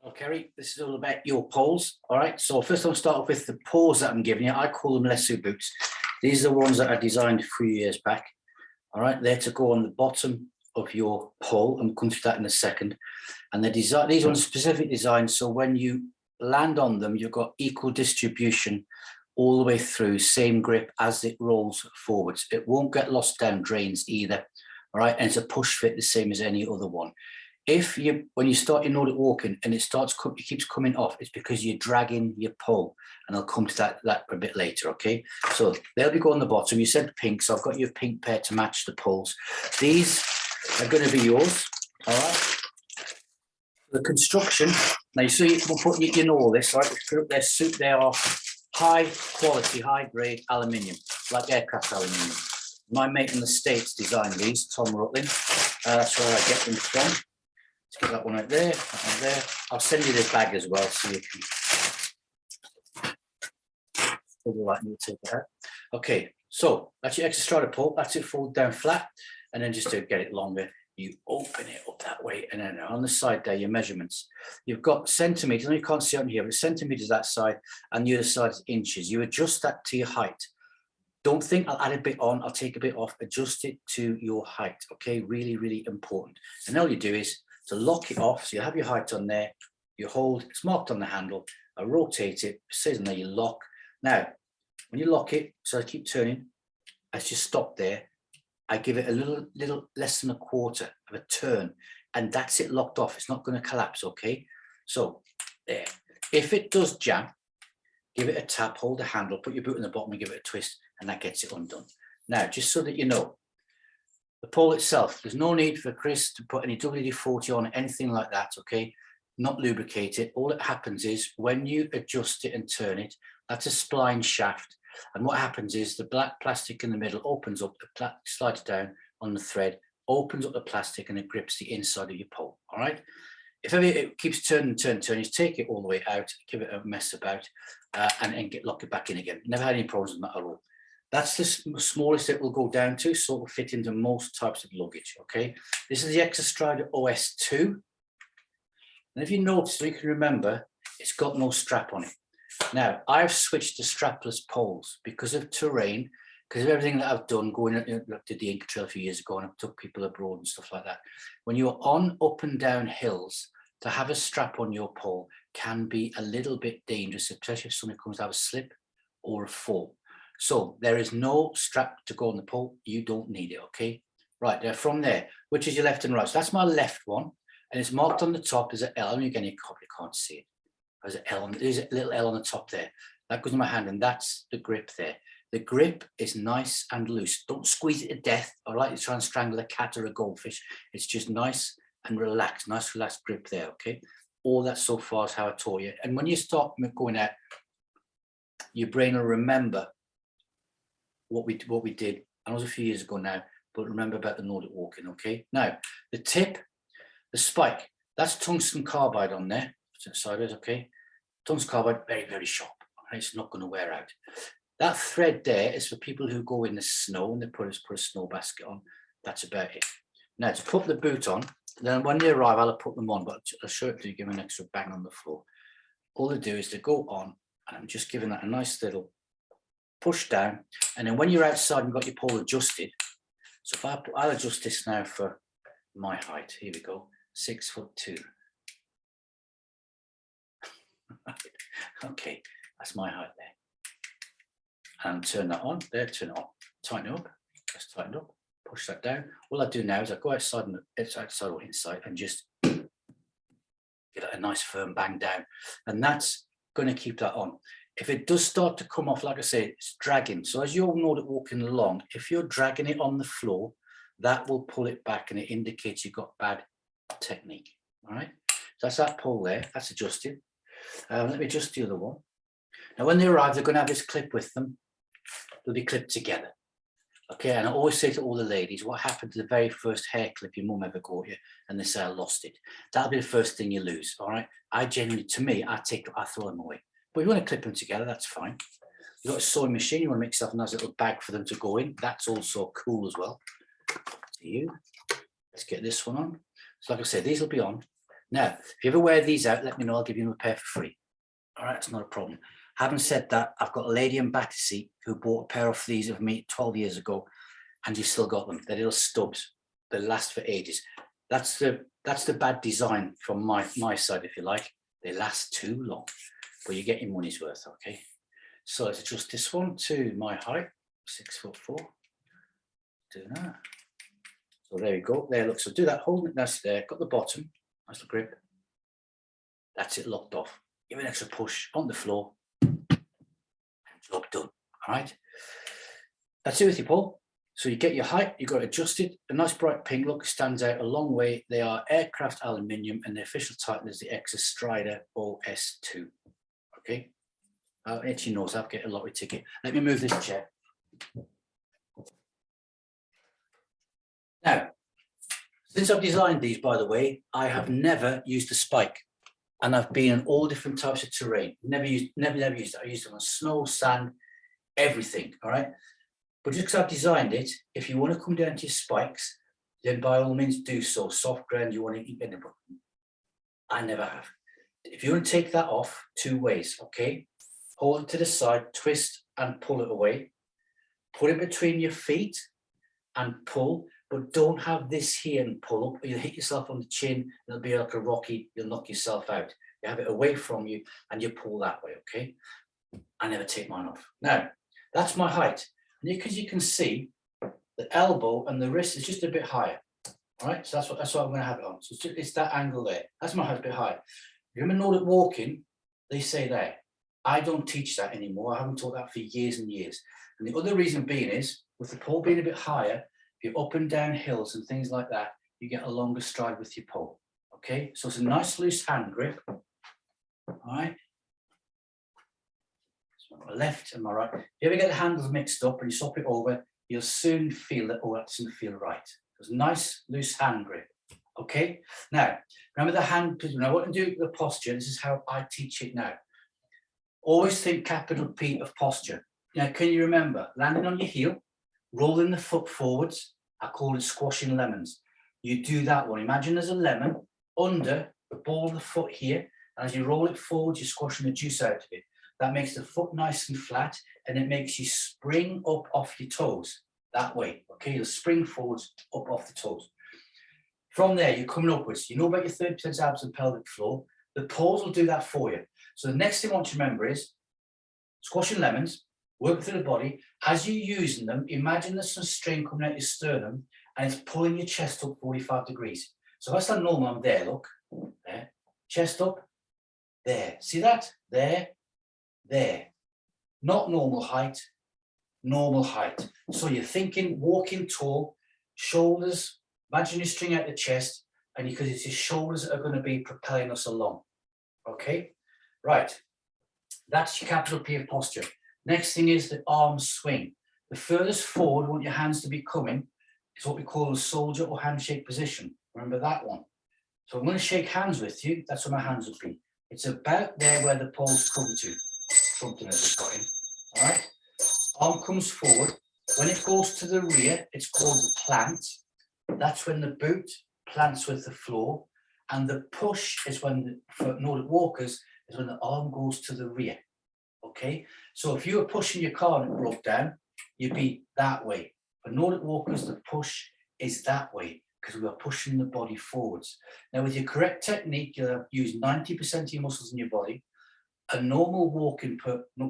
Well, Kerry, this is all about your poles. All right. So first I'll start off with the poles that I'm giving you. I call them lasso boots. These are the ones that I designed a few years back. All right, they're to go on the bottom of your pole, and we'll come to that in a second. And these ones are specifically designed so when you land on them, you've got equal distribution all the way through, same grip as it rolls forwards. It won't get lost down drains either. All right, and it's a push fit the same as any other one. If you, when you start your Nordic walking and it keeps coming off, it's because you're dragging your pole, and I'll come to that a bit later. Okay, so they'll be going on the bottom. You said pink, so I've got your pink pair to match the poles. These are going to be yours. All right. The construction. Now you see, you know all this, right? They are high quality, high grade aluminium, like aircraft aluminium. My mate in the States designed these, Tom Rutland. That's where I get them from. Let's get that one out there, that one there. I'll send you this bag as well, so you can take it out. Okay, so that's your Exerstrider pole. That's it, fold down flat, and then just to get it longer, you open it up that way, and then on the side there, your measurements. You've got centimeters, and you can't see on here, but centimeters that side, and the other side is inches. You adjust that to your height. Don't think I'll add a bit on, I'll take a bit off, adjust it to your height, okay? Really, really important. And all you do is to lock it off, so you have your height on there, you hold, it's marked on the handle, I rotate it, it says on there you lock. Now, when you lock it, so I keep turning, I just stop there, I give it a little less than a quarter of a turn, and that's it locked off, it's not gonna collapse, okay? So, there. If it does jam, give it a tap, hold the handle, put your boot in the bottom and give it a twist, and that gets it undone. Now, just so that you know, the pole itself, there's no need for Chris to put any WD-40 on it, anything like that, okay? Not lubricate it. All that happens is when you adjust it and turn it, that's a spline shaft. And what happens is the black plastic in the middle opens up, slides down on the thread, opens up the plastic, and it grips the inside of your pole, all right? If ever it keeps turning, you take it all the way out, give it a mess about, and lock it back in again. Never had any problems with that at all. That's the smallest it will go down to, so it will fit into most types of luggage, okay? This is the Exerstrider OS2. And if you notice, so you can remember, it's got no strap on it. Now, I've switched to strapless poles because of terrain, because of everything that I've done, going to the Inca Trail a few years ago, and I took people abroad and stuff like that. When you're on up and down hills, to have a strap on your pole can be a little bit dangerous, especially if somebody comes to have a slip or a fall. So there is no strap to go on the pole. You don't need it, okay? Right, there from there, which is your left and right. So that's my left one, and it's marked on the top. There's an L. Again, you probably can't see it. There's an L. There's a little L on the top there. That goes in my hand, and that's the grip there. The grip is nice and loose. Don't squeeze it to death, all right? You try and strangle a cat or a goldfish. It's just nice and relaxed, nice relaxed grip there, okay? All that so far is how I taught you. And when you start going out, your brain will remember what we did. I know it was a few years ago now, but remember about the Nordic walking, okay? Now, the tip, the spike, that's tungsten carbide on there, sideways, okay? Tungsten carbide, very, very sharp, and it's not going to wear out. That thread there is for people who go in the snow and they put a snow basket on. That's about it. Now, to put the boot on, then when they arrive, I'll put them on, but I'll show it to you, give them an extra bang on the floor. All they do is they go on, and I'm just giving that a nice little push down, and then when you're outside and you've got your pole adjusted, so if I'll adjust this now for my height, here we go, 6'2". Okay, that's my height there. And turn that on, there, turn it on, tighten it up, let's tighten it up, push that down. All I do now is I go outside and it's outside or inside and just get a nice firm bang down, and that's going to keep that on. If it does start to come off, like I say, it's dragging. So as you all know that walking along, if you're dragging it on the floor, that will pull it back and it indicates you've got bad technique. All right. So that's that pole there. That's adjusted. Let me adjust the other one. Now, when they arrive, they're going to have this clip with them. They'll be clipped together. Okay. And I always say to all the ladies, what happened to the very first hair clip your mum ever got you? And they say, I lost it. That'll be the first thing you lose. All right. I genuinely, to me, I throw them away. But if you want to clip them together, that's fine. You've got a sewing machine, you want to make yourself a nice little bag for them to go in. That's also cool as well. To you. Let's get this one on. So like I said, these will be on. Now, if you ever wear these out, let me know, I'll give you a pair for free. All right, it's not a problem. Having said that, I've got a lady in Battersea who bought a pair of these of me 12 years ago, and you still got them. They're little stubs. They last for ages. That's the bad design from my side, if you like. They last too long, but you get your money's worth, okay? So let's adjust this one to my height, 6'4". Do that. So there you go. There, look. So do that, hold it nice there. Got the bottom, nice little grip. That's it, locked off. Give it an extra push on the floor. Job done. All right. That's it with you, Paul. So you get your height, you got it adjusted. A nice bright pink look stands out a long way. They are aircraft aluminium, and the official title is the Exerstrider OS2. Okay. I'll itch your nose. I'll get a lottery ticket. Let me move this chair. Now, since I've designed these, by the way, I have never used a spike, and I've been in all different types of terrain. Never used it. I used them on snow, sand, everything. All right. But just because I've designed it, if you want to come down to your spikes, then by all means do so. Soft ground, you want to keep in the button. I never have. If you want to take that off, two ways, okay? Hold it to the side, twist and pull it away. Put it between your feet and pull, but don't have this here and pull up. You'll hit yourself on the chin. It'll be like a rocky. You'll knock yourself out. You have it away from you and you pull that way, okay? I never take mine off. Now, that's my height. And because you can see the elbow and the wrist is just a bit higher. All right, so that's what I'm going to have it on. So it's that angle there. That's my height, a bit high. You ever know that walking, they say there. I don't teach that anymore. I haven't taught that for years and years. And the other reason being is, with the pole being a bit higher, if you're up and down hills and things like that, you get a longer stride with your pole. Okay, so it's a nice loose hand grip. All right. My left and my right. If you ever get the handles mixed up and you swap it over, you'll soon feel that, oh, that doesn't feel right. It's a nice loose hand grip. Okay. Now, remember the hand, when I want to do the posture, this is how I teach it now. Always think capital P of posture. Now, can you remember landing on your heel, rolling the foot forwards? I call it squashing lemons. You do that one. Imagine there's a lemon under the ball of the foot here. And as you roll it forward, you're squashing the juice out of it. That makes the foot nice and flat, and it makes you spring up off your toes that way. Okay, you'll spring forwards up off the toes. From there, you're coming upwards. You know about your 30% abs and pelvic floor. The poles will do that for you. So the next thing I want you to remember is squashing lemons, work through the body. As you're using them, imagine there's some strain coming out your sternum, and it's pulling your chest up 45 degrees. So if I stand normal, I'm there, look. There. Chest up. There. See that? There. There, not normal height, normal height. So you're thinking walking tall, shoulders, imagine you string out the chest, and because it's your shoulders that are going to be propelling us along. Okay, right. That's your capital P of posture. Next thing is the arm swing. The furthest forward we want your hands to be coming is what we call a soldier or handshake position. Remember that one. So I'm going to shake hands with you. That's where my hands will be. It's about there where the poles come to. Something that we've got in. All right. Arm comes forward. When it goes to the rear, it's called the plant. That's when the boot plants with the floor. And the push is when, for Nordic walkers, is when the arm goes to the rear. Okay. So if you were pushing your car and it broke down, you'd be that way. For Nordic walkers, the push is that way because we are pushing the body forwards. Now, with your correct technique, you'll use 90% of your muscles in your body. A normal walking,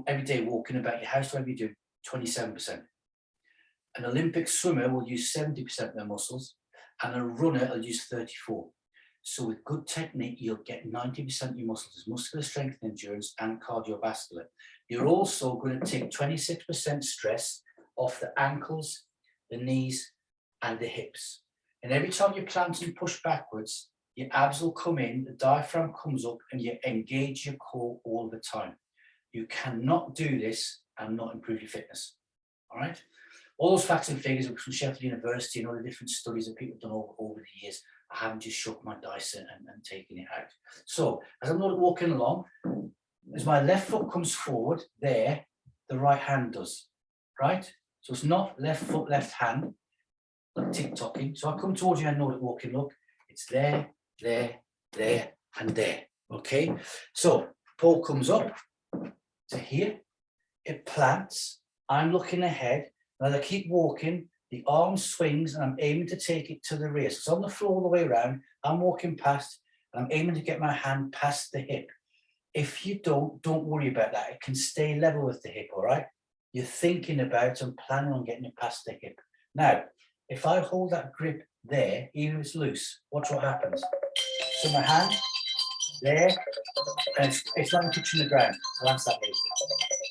everyday walking about your house, whatever you do, 27%. An Olympic swimmer will use 70% of their muscles, and a runner will use 34%. So with good technique, you'll get 90% of your muscles, as muscular strength and endurance and cardiovascular. You're also going to take 26% stress off the ankles, the knees, and the hips. And every time you plant and push backwards, your abs will come in, the diaphragm comes up, and you engage your core all the time. You cannot do this and not improve your fitness. All right? All those facts and figures are from Sheffield University and all the different studies that people have done over the years. I haven't just shook my dice and taken it out. So, as I'm not walking along, as my left foot comes forward, there, the right hand does. Right? So it's not left foot, left hand, like tick-tocking. So I come towards you and Nordic walking, look. It's there, there, there, and there. Okay, so pole comes up to here, it plants, I'm looking ahead, and as I keep walking, the arm swings and I'm aiming to take it to the rear. So it's on the floor all the way around, I'm walking past, and I'm aiming to get my hand past the hip. If you don't worry about that. It can stay level with the hip, all right? You're thinking about and planning on getting it past the hip. Now, if I hold that grip there, even if it's loose, watch what happens. So my hand there, and it's not touching the ground. So that's that later.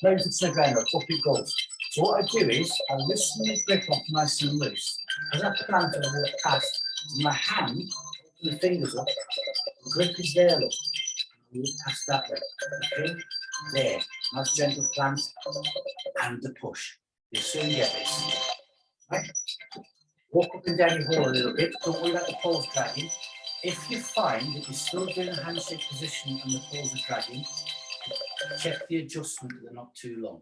Not touching the ground, up it goes. So what I do is I loosen the grip off nice and loose. As I plant and I walk past, my hand, the fingers up, the grip is there, look. Move past that way. Okay, there. Nice gentle plant and the push. You'll soon get this. Right? Walk up and down your hole a little bit. Don't worry about the poles dragging. If you find that you're still doing a handshake position and the poles are dragging, check the adjustment that they're not too long.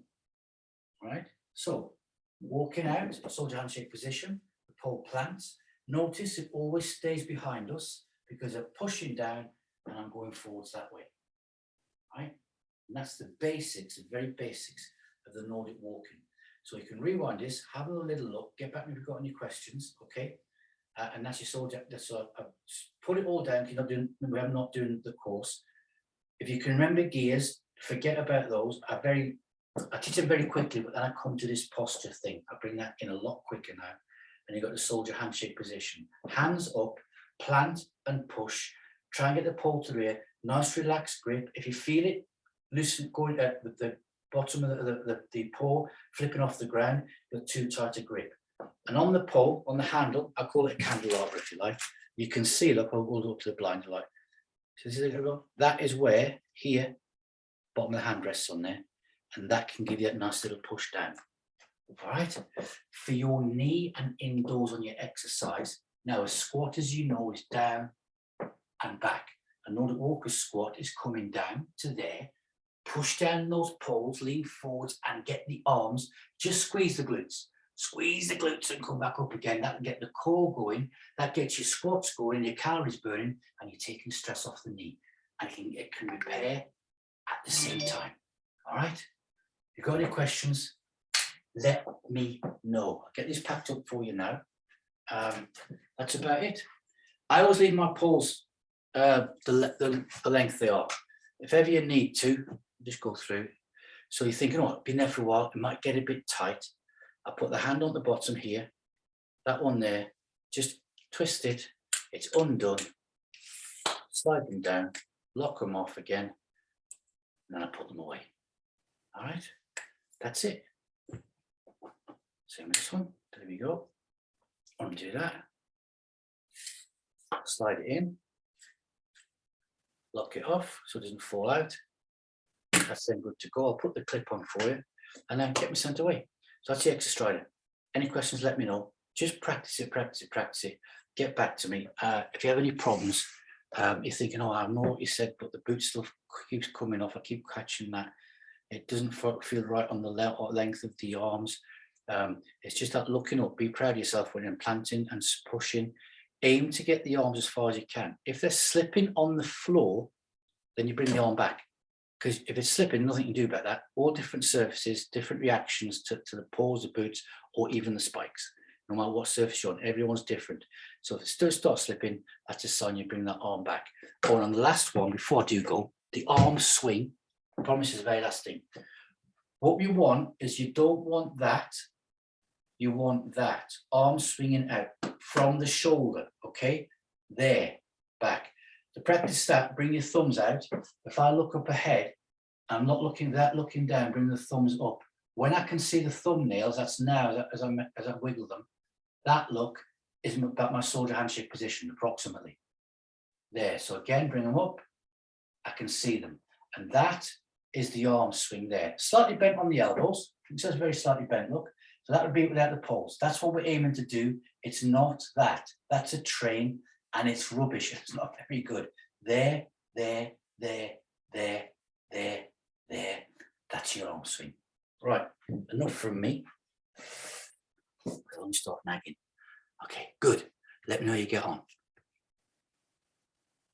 Right? So, walking out, soldier handshake position, the pole plants. Notice it always stays behind us because they're pushing down and I'm going forwards that way. Right? And that's the basics, the very basics of the Nordic walking. So you can rewind this, have a little look, get back if you've got any questions, okay? And that's your soldier. So put it all down. We're not doing the course. If you can remember gears, forget about those. I teach them very quickly, but then I come to this posture thing. I bring that in a lot quicker now. And you've got the soldier handshake position. Hands up, plant and push. Try and get the pole to the rear. Nice relaxed grip. If you feel it loosen, going with the bottom of the paw flipping off the ground, you're too tight a grip. And on the pole, on the handle, I call it a candelabra if you like. You can see, look, I'll hold up to the blind, you like. So that is where here, bottom of the hand rests on there, and that can give you a nice little push down. All right. For your knee and indoors on your exercise, now a squat, as you know, is down and back. A Nordic walker squat is coming down to there, push down those poles, lean forwards and get the arms, just squeeze the glutes and come back up again. That will get the core going, that gets your squats going, your calories burning, and you're taking stress off the knee. And it can repair at the same time. All right? If you've got any questions, let me know. I'll get this packed up for you now. That's about it. I always leave my poles the length they are. If ever you need to, just go through. So you're thinking, oh, been there for a while, it might get a bit tight. I put the hand on the bottom here, that one there, just twist it, it's undone, slide them down, lock them off again, and then I put them away. All right, that's it. Same with this one, there we go. Undo that, slide it in, lock it off so it doesn't fall out. That's then good to go. I'll put the clip on for you and then get me sent away. So that's the Exerstrider. Any questions, let me know. Just practice it, practice it, practice it. Get back to me. If you have any problems, you're thinking, oh, I know what you said, but the boot still keeps coming off. I keep catching that. It doesn't feel right on the length of the arms. It's just that looking up. Be proud of yourself when you're planting and pushing. Aim to get the arms as far as you can. If they're slipping on the floor, then you bring the arm back. Because if it's slipping, nothing you can do about that. All different surfaces, different reactions to the paws, the boots, or even the spikes. No matter what surface you're on, everyone's different. So if it still starts slipping, that's a sign you bring that arm back. Or on the last one, before I do go, the arm swing. I promise is the very last thing. What you want is you don't want that. You want that arm swinging out from the shoulder, okay? There, back. To practice that, bring your thumbs out. If I look up ahead, I'm not looking down, bring the thumbs up. When I can see the thumbnails, that's now as I wiggle them. That look is about my soldier handshake position, approximately. There, so again, bring them up. I can see them. And that is the arm swing there. Slightly bent on the elbows. It says very slightly bent, look. So that would be without the poles. That's what we're aiming to do. It's not that. That's a train. And it's rubbish. It's not very good. There, there, there, there, there, there. That's your arm swing. Right, enough from me. I'll start nagging. Okay, good. Let me know how you get on.